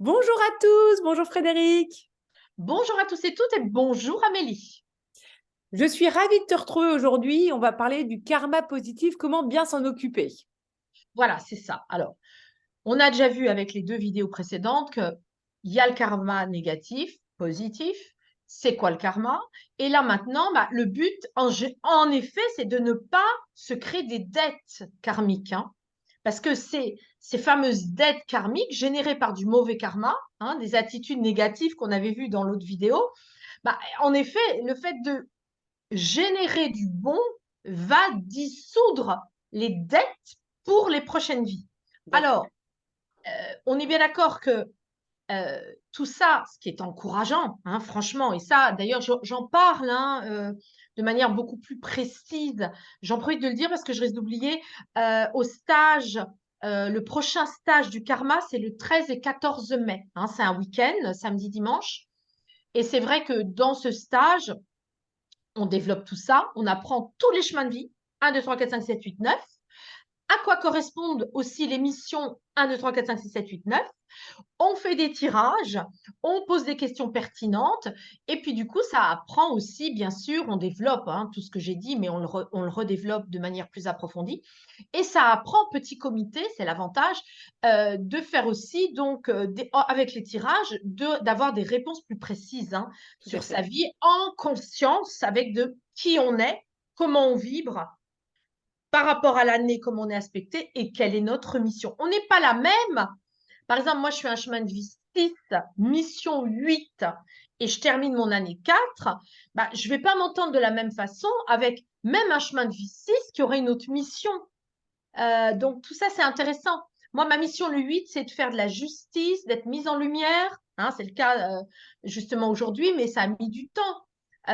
Bonjour à tous, bonjour Frédéric. Bonjour à tous et toutes et bonjour Amélie. Je suis ravie de te retrouver aujourd'hui. On va parler du karma positif, comment bien s'en occuper. Voilà, c'est ça. Alors, on a déjà vu avec les deux vidéos précédentes qu'il y a le karma négatif, positif. C'est quoi le karma? Et là maintenant, le but, en effet, c'est de ne pas se créer des dettes karmiques, hein. Parce que ces fameuses dettes karmiques générées par du mauvais karma, hein, des attitudes négatives qu'on avait vues dans l'autre vidéo, en effet, le fait de générer du bon va dissoudre les dettes pour les prochaines vies. D'accord. Alors, on est bien d'accord que tout ça, ce qui est encourageant, hein, franchement, et ça, d'ailleurs, j'en parle hein, de manière beaucoup plus précise. J'en profite de le dire parce que je risque d'oublier. Au stage, le prochain stage du karma, c'est le 13 et 14 mai. Hein, c'est un week-end, samedi, dimanche. Et c'est vrai que dans ce stage, on développe tout ça, on apprend tous les chemins de vie, 1, 2, 3, 4, 5, 7, 8, 9. À quoi correspondent aussi les missions 1, 2, 3, 4, 5, 6, 7, 8, 9. On fait des tirages, on pose des questions pertinentes, et puis du coup, ça apprend aussi, bien sûr, on développe hein, tout ce que j'ai dit, mais on le redéveloppe de manière plus approfondie. Et ça apprend petit comité, c'est l'avantage, de faire aussi, donc, avec les tirages, d'avoir des réponses plus précises hein, Tout à sur fait. sa vie, en conscience avec de qui on est, comment on vibre, par rapport à l'année, comment on est aspecté et quelle est notre mission. On n'est pas la même. Par exemple, moi, je fais un chemin de vie 6, mission 8, et je termine mon année 4. Je ne vais pas m'entendre de la même façon avec même un chemin de vie 6 qui aurait une autre mission. Donc, tout ça, c'est intéressant. Moi, ma mission, le 8, c'est de faire de la justice, d'être mise en lumière. Hein, c'est le cas justement aujourd'hui, mais ça a mis du temps.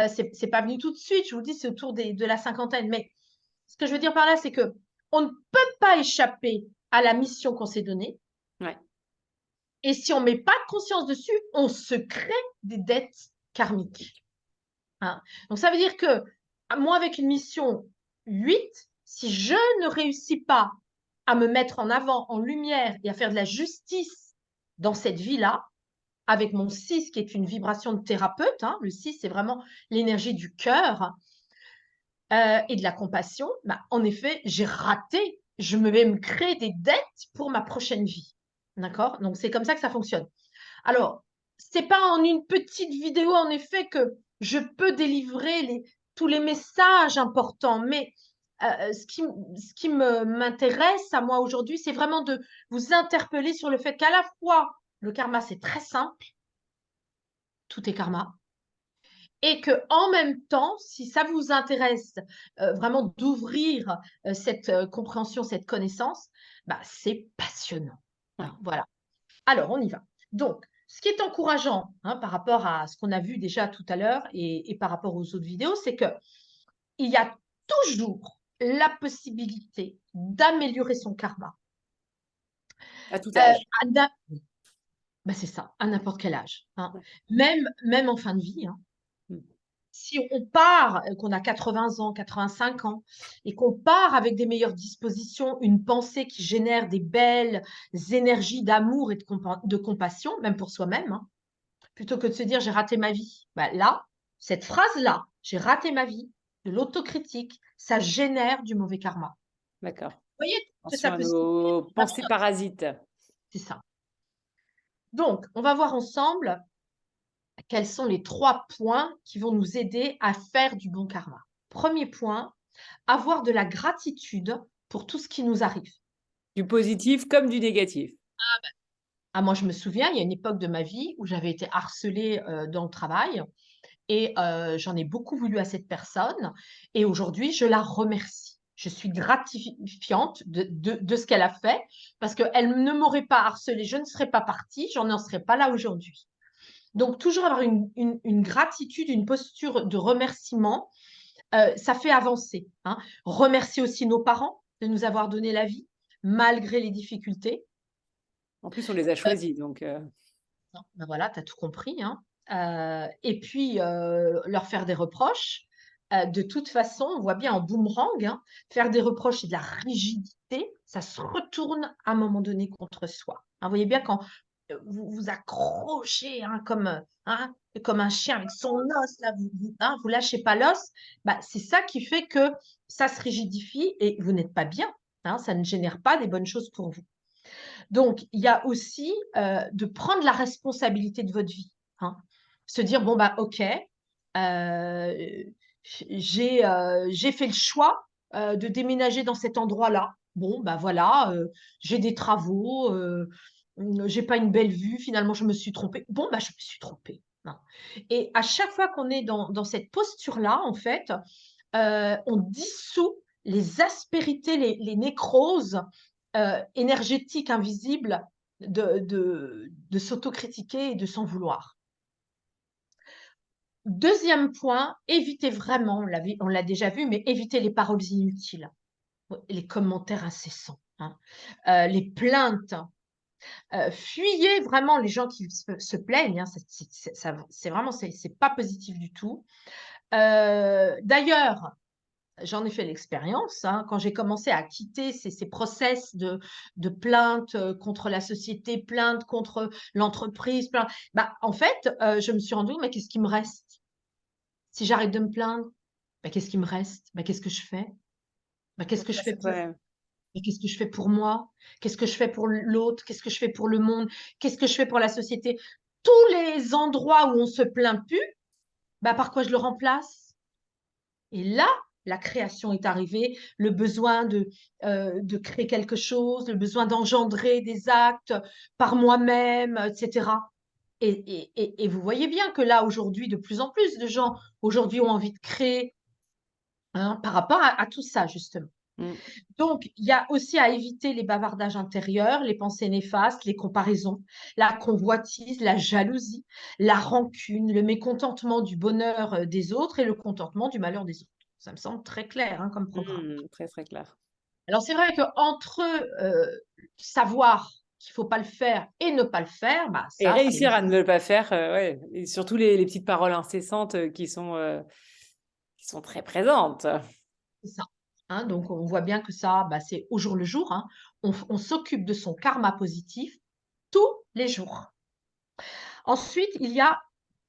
C'est pas venu tout de suite. Je vous dis, c'est autour de la cinquantaine. Mais ce que je veux dire par là, c'est que on ne peut pas échapper à la mission qu'on s'est donnée. Ouais. Et si on ne met pas de conscience dessus, on se crée des dettes karmiques. Hein. Donc, ça veut dire que moi, avec une mission 8, si je ne réussis pas à me mettre en avant, en lumière et à faire de la justice dans cette vie-là, avec mon 6 qui est une vibration de thérapeute, hein, le 6 c'est vraiment l'énergie du cœur et de la compassion, en effet, j'ai raté, je me vais me créer des dettes pour ma prochaine vie. D'accord? Donc, c'est comme ça que ça fonctionne. Alors, c'est pas en une petite vidéo, en effet, que je peux délivrer tous les messages importants, mais ce qui m'intéresse à moi aujourd'hui, c'est vraiment de vous interpeller sur le fait qu'à la fois, le karma, c'est très simple, tout est karma, et que en même temps, si ça vous intéresse vraiment d'ouvrir cette compréhension, cette connaissance, c'est passionnant. Ouais. Hein, voilà. Alors, on y va. Donc, ce qui est encourageant hein, par rapport à ce qu'on a vu déjà tout à l'heure et par rapport aux autres vidéos, c'est qu'il y a toujours la possibilité d'améliorer son karma. À tout Euh, âge. à na- c'est ça, à n'importe quel âge. Hein. Ouais. Même en fin de vie. Hein. Mm. Si on part, qu'on a 80 ans, 85 ans, et qu'on part avec des meilleures dispositions, une pensée qui génère des belles énergies d'amour et de compassion, même pour soi-même, hein, plutôt que de se dire j'ai raté ma vie. Là, cette phrase-là, j'ai raté ma vie, de l'autocritique, ça génère du mauvais karma. D'accord. Vous voyez que ça Attention à peut signifier nos la pensées faute. parasites. C'est ça. Donc, on va voir ensemble quels sont les 3 points qui vont nous aider à faire du bon karma. Premier point, avoir de la gratitude pour tout ce qui nous arrive. Du positif comme du négatif. Ah, moi, je me souviens, il y a une époque de ma vie où j'avais été harcelée dans le travail et j'en ai beaucoup voulu à cette personne. Et aujourd'hui, je la remercie. Je suis gratifiante de ce qu'elle a fait parce qu'elle ne m'aurait pas harcelée, je ne serais pas partie, j'en n'en serais pas là aujourd'hui. Donc, toujours avoir une gratitude, une posture de remerciement, ça fait avancer. Hein. Remercier aussi nos parents de nous avoir donné la vie malgré les difficultés. En plus, on les a choisis. Donc, Non, voilà, tu as tout compris. Hein. Et puis, leur faire des reproches. De toute façon, on voit bien en boomerang, hein, faire des reproches et de la rigidité, ça se retourne à un moment donné contre soi. Hein, vous voyez bien quand vous accrochez comme un chien avec son os, là, vous lâchez pas l'os, bah, c'est ça qui fait que ça se rigidifie et vous n'êtes pas bien. Ça ne génère pas des bonnes choses pour vous. Donc, il y a aussi de prendre la responsabilité de votre vie. Se dire, bon, bah, OK, j'ai fait le choix de déménager dans cet endroit-là. Bon, bah voilà, j'ai des travaux, j'ai pas une belle vue, finalement, je me suis trompée. Bon, bah, je me suis trompée. Et à chaque fois qu'on est dans cette posture-là, en fait, on dissout les aspérités, les nécroses énergétiques invisibles de s'autocritiquer et de s'en vouloir. Deuxième point, évitez vraiment, on l'a déjà vu, mais évitez les paroles inutiles, les commentaires incessants, les plaintes. Fuyez vraiment les gens qui se plaignent, c'est vraiment, c'est pas positif du tout. D'ailleurs, j'en ai fait l'expérience, quand j'ai commencé à quitter ces process de plainte contre la société, plainte contre l'entreprise, en fait, je me suis rendu compte, mais qu'est-ce qui me reste? Si j'arrête de me plaindre, qu'est-ce qui me reste? Qu'est-ce que je fais? Qu'est-ce que je fais qu'est-ce que je fais pour moi? Qu'est-ce que je fais pour l'autre? Qu'est-ce que je fais pour le monde? Qu'est-ce que je fais pour la société? Tous les endroits où on se plaint plus, par quoi je le remplace? Et là, la création est arrivée, le besoin de créer quelque chose, le besoin d'engendrer des actes par moi-même, etc. Et vous voyez bien que là, aujourd'hui, de plus en plus de gens aujourd'hui ont envie de créer par rapport à tout ça, justement. Donc, il y a aussi à éviter les bavardages intérieurs, les pensées néfastes, les comparaisons, la convoitise, la jalousie, la rancune, le mécontentement du bonheur des autres et le contentement du malheur des autres. Ça me semble très clair comme programme. Très, très clair. Alors, c'est vrai qu'entre savoir qu'il ne faut pas le faire et ne pas le faire, Et ça réussir à existe. ne pas faire, ouais. Et surtout les petites paroles incessantes qui sont très présentes. C'est ça. Donc, on voit bien que ça, c'est au jour le jour. On s'occupe de son karma positif tous les jours. Ensuite, il y a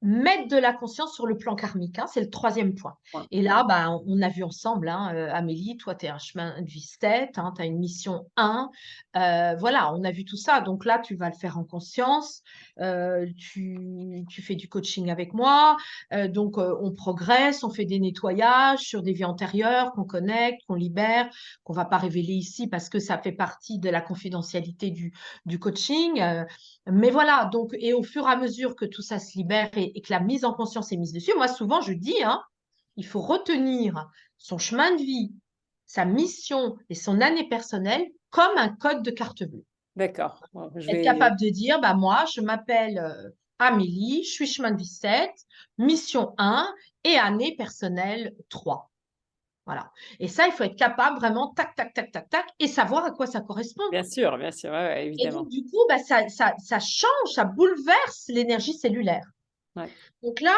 mettre de la conscience sur le plan karmique. C'est le troisième point. Ouais. Et là, on a vu ensemble, Amélie, toi, tu es un chemin de vie 7, tu as une mission 1. Voilà, on a vu tout ça. Donc là, tu vas le faire en conscience. Tu fais du coaching avec moi. Donc, on progresse, on fait des nettoyages sur des vies antérieures qu'on connecte, qu'on libère, qu'on ne va pas révéler ici parce que ça fait partie de la confidentialité du coaching. Mais voilà, donc, et au fur et à mesure que tout ça se libère et que la mise en conscience est mise dessus, moi souvent je dis, il faut retenir son chemin de vie, sa mission et son année personnelle comme un code de carte bleue. D'accord. Être capable de dire, moi je m'appelle Amélie, je suis chemin de vie 7, mission 1 et année personnelle 3. Voilà. Et ça, il faut être capable vraiment, tac, tac, tac, tac, tac, et savoir à quoi ça correspond. Bien sûr, ouais, Et évidemment. donc, du coup, ça change, ça bouleverse l'énergie cellulaire. Ouais. Donc là,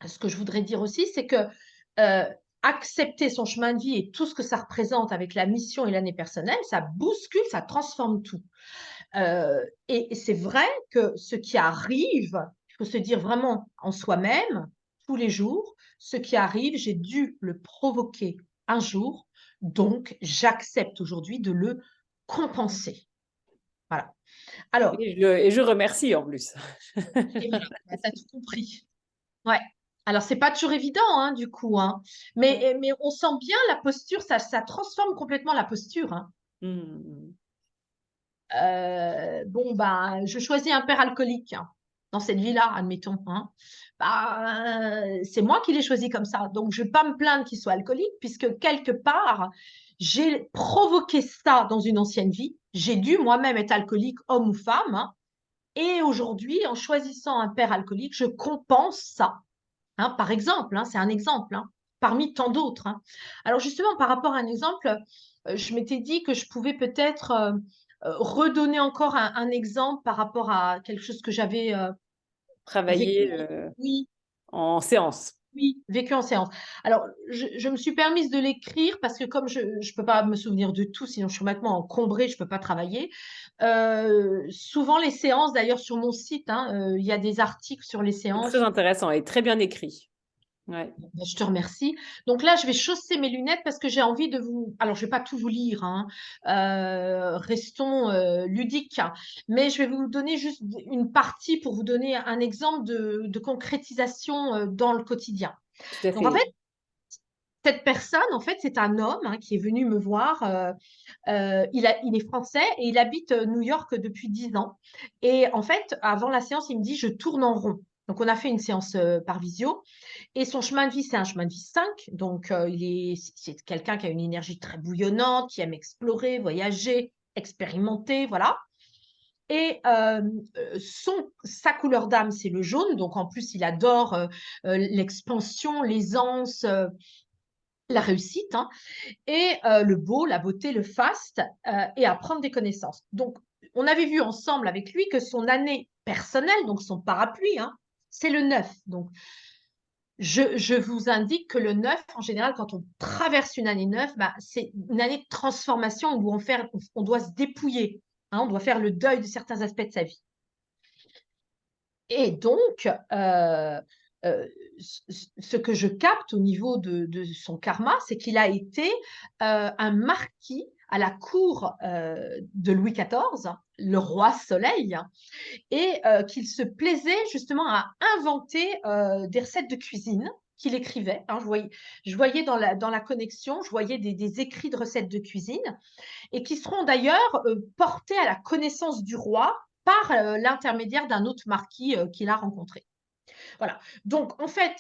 ce que je voudrais dire aussi, c'est que accepter son chemin de vie et tout ce que ça représente avec la mission et l'année personnelle, ça bouscule, ça transforme tout. Et c'est vrai que ce qui arrive, il faut se dire vraiment en soi-même, tous les jours, ce qui arrive, j'ai dû le provoquer un jour, donc j'accepte aujourd'hui de le compenser. Voilà. Alors, Et je remercie en plus. et voilà, tu as tout compris. Ouais. Alors, c'est pas toujours évident, du coup, mais on sent bien la posture, ça transforme complètement la posture. Je choisis un père alcoolique dans cette vie-là, admettons. C'est moi qui l'ai choisi comme ça. Donc, je ne vais pas me plaindre qu'il soit alcoolique, puisque quelque part, j'ai provoqué ça dans une ancienne vie. J'ai dû moi-même être alcoolique, homme ou femme. Et aujourd'hui, en choisissant un père alcoolique, je compense ça. Par exemple, c'est un exemple, parmi tant d'autres. Alors justement, par rapport à un exemple, je m'étais dit que je pouvais peut-être redonner encore un exemple par rapport à quelque chose que j'avais Travailler vécu. Oui, en séance. Oui, vécu en séance. Alors, je me suis permise de l'écrire parce que comme je ne peux pas me souvenir de tout, sinon je suis complètement encombrée, je ne peux pas travailler. Souvent, les séances, d'ailleurs, sur mon site, hein, il y a des articles sur les C'est très séances. intéressant et très bien écrit. Ouais. Ben, je te remercie. Donc là, je vais chausser mes lunettes parce que j'ai envie de vous... Alors, je ne vais pas tout vous lire, hein. Restons ludiques, mais je vais vous donner juste une partie pour vous donner un exemple de concrétisation dans le quotidien. Tout à Donc, en fait. fait, cette personne, en fait, c'est un homme hein, qui est venu me voir. Il est français et il habite New York depuis 10 ans. Et en fait, avant la séance, il me dit, je tourne en rond. Donc, on a fait une séance par visio. Et son chemin de vie, c'est un chemin de vie 5. Donc, c'est quelqu'un qui a une énergie très bouillonnante, qui aime explorer, voyager, expérimenter, voilà. Et sa couleur d'âme, c'est le jaune. Donc, en plus, il adore l'expansion, l'aisance, la réussite, hein, et le beau, la beauté, le faste, et apprendre des connaissances. Donc, on avait vu ensemble avec lui que son année personnelle, donc son parapluie, hein, c'est le 9. Donc, je vous indique que le 9, en général, quand on traverse une année 9, bah, c'est une année de transformation où on doit se dépouiller, hein, on doit faire le deuil de certains aspects de sa vie. Et donc, ce que je capte au niveau de son karma, c'est qu'il a été un marquis à la cour de Louis XIV, le roi Soleil, et qu'il se plaisait justement à inventer des recettes de cuisine qu'il écrivait. Hein. Je voyais dans la connexion, je voyais des écrits de recettes de cuisine et qui seront d'ailleurs portés à la connaissance du roi par l'intermédiaire d'un autre marquis qu'il a rencontré. Voilà. Donc, en fait,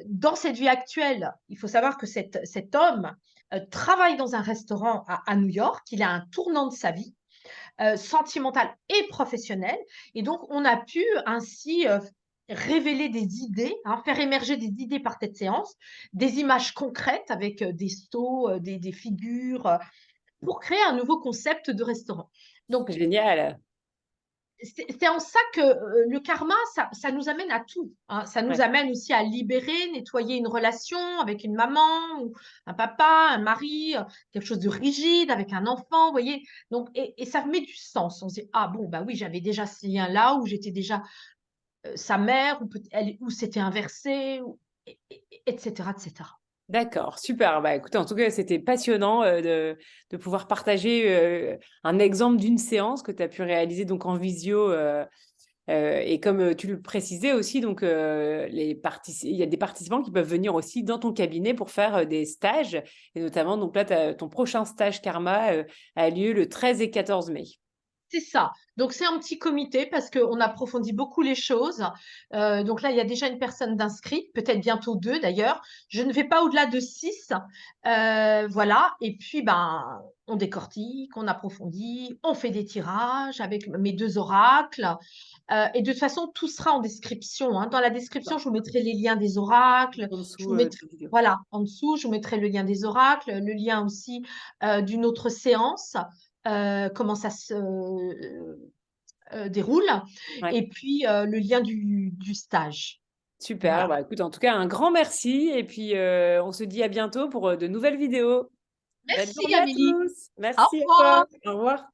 dans cette vie actuelle, il faut savoir que cet homme travaille dans un restaurant à New York. Il a un tournant de sa vie, sentimental et professionnel. Et donc, on a pu ainsi révéler des idées, hein, faire émerger des idées par cette séance, des images concrètes avec des seaux, des figures, pour créer un nouveau concept de restaurant. Donc, Génial. c'est en ça que le karma, ça nous amène à tout, hein. Ça nous Ouais. amène aussi à libérer, nettoyer une relation avec une maman, ou un papa, un mari, quelque chose de rigide avec un enfant, vous voyez. Donc, et ça met du sens. On se dit, ah bon, bah oui, j'avais déjà ce lien-là, où j'étais déjà sa mère, ou c'était inversé, etc., etc. D'accord, super. Bah, écoutez, en tout cas, c'était passionnant de pouvoir partager un exemple d'une séance que tu as pu réaliser donc en visio. Et comme tu le précisais aussi, donc, il y a des participants qui peuvent venir aussi dans ton cabinet pour faire des stages. Et notamment, donc là, ton prochain stage Karma a lieu le 13 et 14 mai. C'est ça. Donc, c'est un petit comité parce qu'on approfondit beaucoup les choses. Donc là, il y a déjà une personne d'inscrite, peut-être bientôt deux d'ailleurs. Je ne vais pas au-delà de 6. Voilà. Et puis, ben, on décortique, on approfondit, on fait des tirages avec mes deux oracles. Et de toute façon, tout sera en description, hein. Dans la description, je vous mettrai les liens des oracles. En Je dessous vous de mettrai, la vidéo. voilà, en dessous, je vous mettrai le lien des oracles, le lien aussi d'une autre séance, comment ça se déroule, Ouais. et puis le lien du stage. Super. Voilà. Bah, écoute, en tout cas, un grand merci. Et puis, on se dit à bientôt pour de nouvelles vidéos. Belle Merci journée à Amélie. tous. Au Merci à revoir. toi. Au revoir.